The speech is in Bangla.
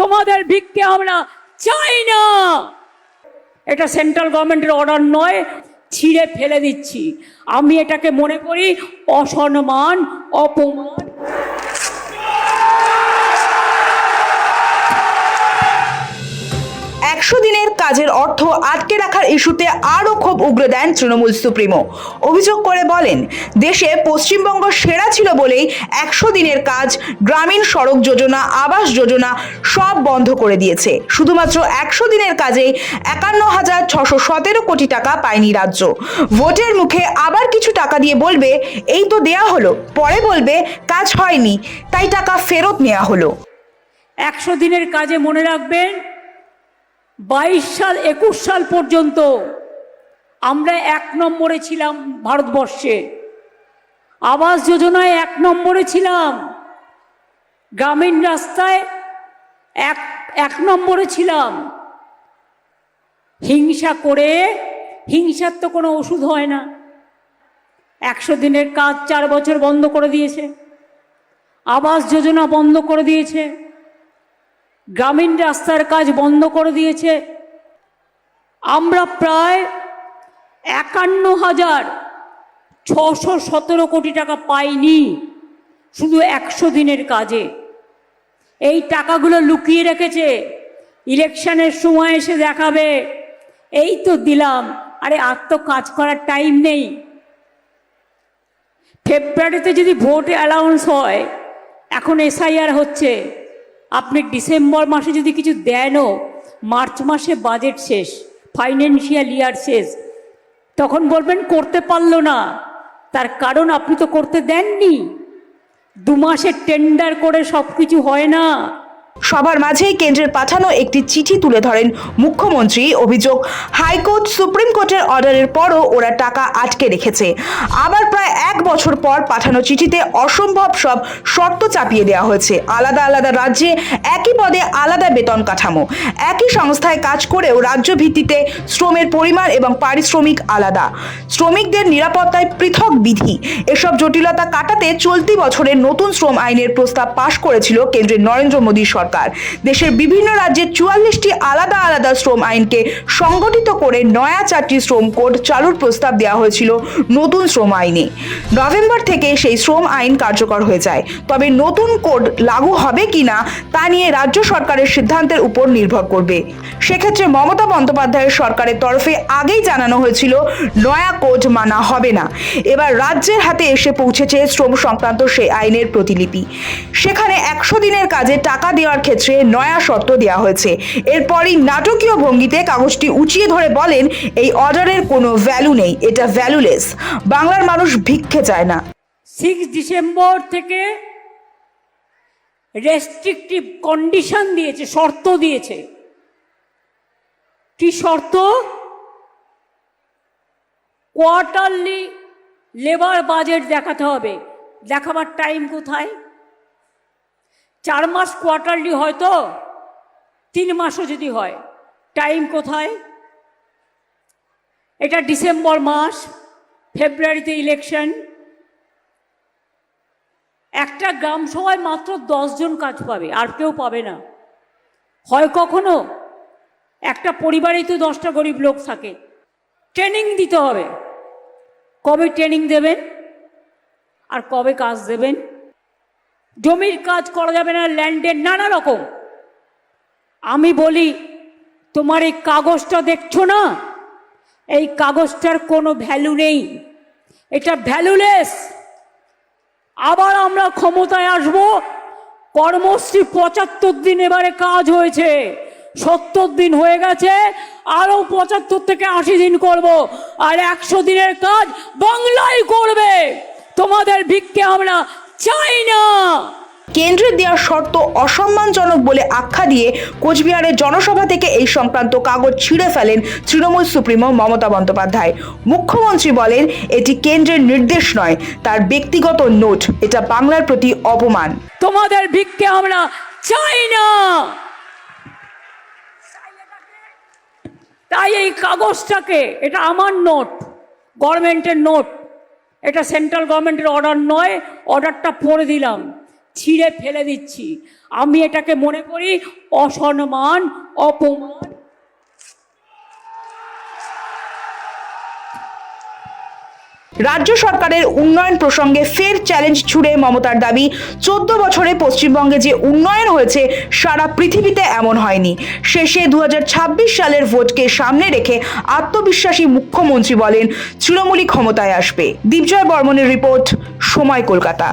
তোমাদের ভিক্ষে আমরা চাই না। এটা সেন্ট্রাল গভর্নমেন্টের অর্ডার নয়, ছিঁড়ে ফেলে দিচ্ছি। আমি এটাকে মনে করি অসম্মান, অপমান। 100 দিনের কাজের অর্থ আটকে রাখার ইস্যুতে আরও ক্ষোভ উগরে দেন তৃণমূল সুপ্রিমো। অভিযোগ করে বলেন, দেশে পশ্চিমবঙ্গ সেরা ছিল বলেই 100 দিনের কাজ, গ্রামীণ সড়ক যোজনা, আবাস যোজনা সব বন্ধ করে দিয়েছে। শুধুমাত্র 100 দিনের কাজে 51,617 কোটি টাকা পায়নি রাজ্য। ভোটের মুখে আবার কিছু টাকা দিয়ে বলবে এই তো দেয়া হলো, পরে বলবে কাজ হয়নি তাই টাকা ফেরত নেওয়া হলো। 100 দিনের কাজে মনে রাখবেন, 22 সাল 21 সাল পর্যন্ত আমরা 1 নম্বরে ছিলাম ভারতবর্ষে। আবাস যোজনায় 1 নম্বরে ছিলাম, গ্রামীণ রাস্তায় 1 নম্বরে ছিলাম। হিংসা করে, হিংসার তো কোনো ওষুধ হয় না। 100 দিনের কাজ 4 বছর বন্ধ করে দিয়েছে, আবাস যোজনা বন্ধ করে দিয়েছে, গ্রামীণ রাস্তার কাজ বন্ধ করে দিয়েছে। আমরা প্রায় 51,617 কোটি টাকা পাইনি শুধু 100 দিনের কাজে। এই টাকাগুলো লুকিয়ে রেখেছে, ইলেকশনের সময় এসে দেখাবে এই তো দিলাম। আরে আর তো কাজ করার টাইম নেই। ফেব্রুয়ারিতে যদি ভোট অ্যালাউন্স হয়, এখন এসআইআর হচ্ছে, আপনি ডিসেম্বর মাসে যদি কিছু দেনও, মার্চ মাসে বাজেট শেষ, ফাইন্যান্সিয়াল ইয়ার শেষ, তখন বলবেন করতে পারলো না। তার কারণ আপনি তো করতে দেননি। 2 মাসের টেন্ডার করে সব কিছু হয় না। সবার মাঝেই কেন্দ্রের পাঠানো একটি চিঠি তুলে ধরেন মুখ্যমন্ত্রী। অভিযোগ, হাইকোর্ট সুপ্রিম কোর্টের অর্ডারের পরও ওরা টাকা আটকে রেখেছে। আবার প্রায় 1 বছর পর পাঠানো চিঠিতে অসম্ভব সব শর্ত চাপিয়ে দেওয়া হয়েছে। আলাদা আলাদা রাজ্যে একই পদে আলাদা বেতন কাঠামো, একই সংস্থায় কাজ করেও রাজ্য ভিত্তিতে শ্রমের পরিমাণ এবং পারিশ্রমিক আলাদা, শ্রমিকদের নিরাপত্তায় পৃথক বিধি। এসব জটিলতা কাটাতে চলতি বছরের নতুন শ্রম আইনের প্রস্তাব পাশ করেছিল কেন্দ্রের নরেন্দ্র মোদী সরকার। দেশের বিভিন্ন রাজ্যে 44টি আলাদা আলাদা শ্রম আইনকে সংগঠিত করে নয়া 4টি শ্রম কোড চালুর প্রস্তাব দেওয়া হয়েছিল নতুন শ্রম আইনে। নভেম্বর থেকে সেই শ্রম আইন কার্যকর হয়ে যায়। তবে নতুন কোড লাগু হবে কিনা তা নিয়ে রাজ্য সরকারের সিদ্ধান্তের উপর নির্ভর করবে। সেক্ষেত্রে মমতা বন্দ্যোপাধ্যায়ের সরকারের তরফে আগেই জানানো হয়েছিল নয়া কোড মানা হবে না। এবার রাজ্যের হাতে এসে পৌঁছেছে শ্রম সংক্রান্ত সেই আইনের প্রতিলিপি। সেখানে 100 দিনের কাজে টাকা দেওয়ার ক্ষেত্রে নয়া শর্ত দেওয়া হয়েছে। এরপরই নাটকীয় ভঙ্গিতে কাগজটি উঁচিয়ে ধরে বলেন, এই অর্ডারের কোনো ভ্যালু নেই, এটা ভ্যালুলেস। বাংলার মানুষ ভিক্ষে চায় না। 6 ডিসেম্বর থেকে রেস্ট্রিকটিভ কন্ডিশন দিয়েছে, শর্ত দিয়েছে। কি শর্ত? কোয়ার্টারলি লেবার বাজেট দেখাতে হবে। দেখাবার টাইম কোথায়? 4 মাস কোয়ার্টারলি হয় তো, 3 মাসও যদি হয়, টাইম কোথায়? এটা ডিসেম্বর মাস, ফেব্রুয়ারিতে ইলেকশন। একটা গ্রাম সভায় মাত্র 10 জন কাজ পাবে, আর কেউ পাবে না। হয় কখনো একটা পরিবারেই তো 10টা গরিব লোক থাকে। ট্রেনিং দিতে হবে। কবে ট্রেনিং দেবেন আর কবে কাজ দেবেন? জমির কাজ করা যাবে না, ল্যান্ডের নানা রকম। আমি বলি, তোমার এই কাগজটা দেখছো না, এই কাগজটার কোনো ভ্যালু নেই, এটা ভ্যালুলেস। আবার আমরা ক্ষমতায় আসব, কর্মশ্রী 75 দিন এবারে কাজ হয়েছে, 70 দিন হয়ে গেছে, আরও 75 থেকে 80 দিন করব, আর 100 দিনের কাজ বাংলায় করবে। তোমাদের ভিক্ষে আমরা চাই না। কেন্দ্রের দেওয়া শর্ত অসম্মানজনক বলে আখ্যা দিয়ে কোচবিহারের জনসভা থেকে এই সংক্রান্ত কাগজ ছিঁড়ে ফেলেন তৃণমূল সুপ্রিমো মমতা বন্দ্যোপাধ্যায়। মুখ্যমন্ত্রী বলেন, এটি কেন্দ্রের নির্দেশ নয়, তার ব্যক্তিগত নোট। এটা বাংলার প্রতি অপমান। তোমাদের ভিক্ষে আমরা চাই না। তাই এই কাগজটাকে, এটা আমার নোট, গভর্নমেন্টের নোট, এটা সেন্ট্রাল গভর্নমেন্টের অর্ডার নয়, অর্ডারটা পড়ে দিলাম। ছিঁড়ে ফেলে দিচ্ছি। আমি এটাকে মনে করি অসম্মান, অপমান। রাজ্য সরকারের উন্নয়ন প্রসঙ্গে ফের চ্যালেঞ্জ ছুড়ে মমতার দাবি, 14 বছরে পশ্চিমবঙ্গে যে উন্নয়ন হয়েছে সারা পৃথিবীতে এমন হয়নি। শেষে 2026 সালের ভোটকে সামনে রেখে আত্মবিশ্বাসী মুখ্যমন্ত্রী বলেন তৃণমূলই ক্ষমতায় আসবে। দীপজয় বর্মনের রিপোর্ট, সময়, কলকাতা।